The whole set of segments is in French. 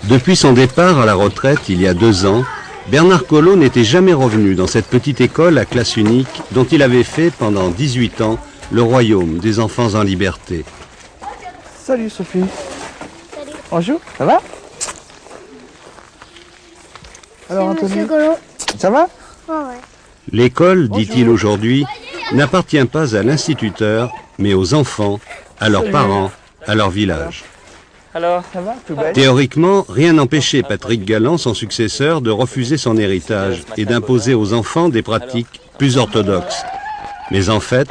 Depuis son départ à la retraite il y a 2 ans, Bernard Collot n'était jamais revenu dans cette petite école à classe unique dont il avait fait pendant 18 ans le royaume des enfants en liberté. Salut Sophie. Salut. Bonjour, ça va? Alors C'est Anthony, Monsieur Collot. ça va? Ouais, ouais. L'école, dit-il aujourd'hui, n'appartient pas à l'instituteur, mais aux enfants, à leurs parents, à leur village. Alors, ça va? Tout belle? Théoriquement, rien n'empêchait Patrick Galland, son successeur, de refuser son héritage et d'imposer aux enfants des pratiques plus orthodoxes. Mais en fait,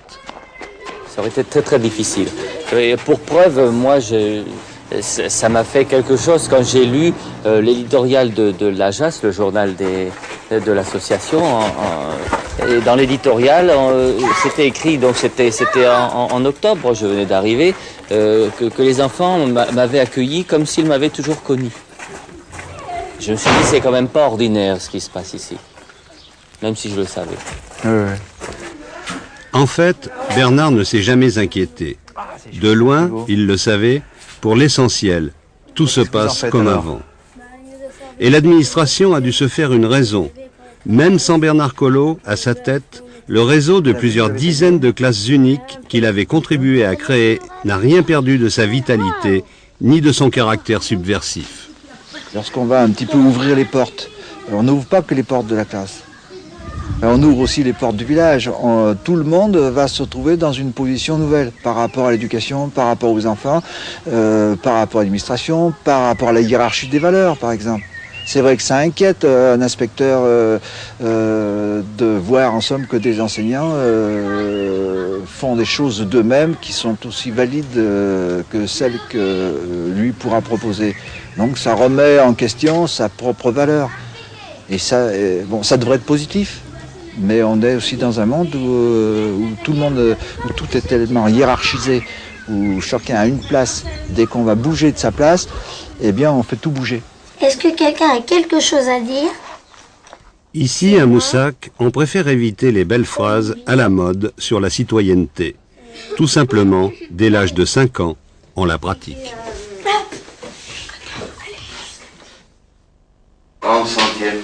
ça aurait été très très difficile. Et pour preuve, moi, ça m'a fait quelque chose quand j'ai lu l'éditorial de l'AJAS, le journal de l'association. Et dans l'éditorial, c'était écrit, donc c'était en octobre, je venais d'arriver, que les enfants m'avaient accueilli comme s'ils m'avaient toujours connu. Je me suis dit, c'est quand même pas ordinaire ce qui se passe ici, même si je le savais. Ouais. en fait, Bernard ne s'est jamais inquiété. De loin, il le savait, pour l'essentiel, tout se passe comme avant. Et l'administration a dû se faire une raison. Même sans Bernard Collot à sa tête, le réseau de plusieurs dizaines de classes uniques qu'il avait contribué à créer n'a rien perdu de sa vitalité, ni de son caractère subversif. Lorsqu'on va un petit peu ouvrir les portes, on n'ouvre pas que les portes de la classe. On ouvre aussi les portes du village. Tout le monde va se retrouver dans une position nouvelle par rapport à l'éducation, par rapport aux enfants, par rapport à l'administration, par rapport à la hiérarchie des valeurs, par exemple. C'est vrai que ça inquiète un inspecteur de voir en somme que des enseignants font des choses d'eux-mêmes qui sont aussi valides que celles que lui pourra proposer. Donc ça remet en question sa propre valeur. Et ça, bon, ça devrait être positif. Mais on est aussi dans un monde où tout le monde, où tout est tellement hiérarchisé, où chacun a une place. Dès qu'on va bouger de sa place, eh bien on fait tout bouger. Est-ce que quelqu'un a quelque chose à dire? Ici, à Moussac, on préfère éviter les belles phrases à la mode sur la citoyenneté. Tout simplement, dès l'âge de 5 ans, on la pratique. 30 centièmes.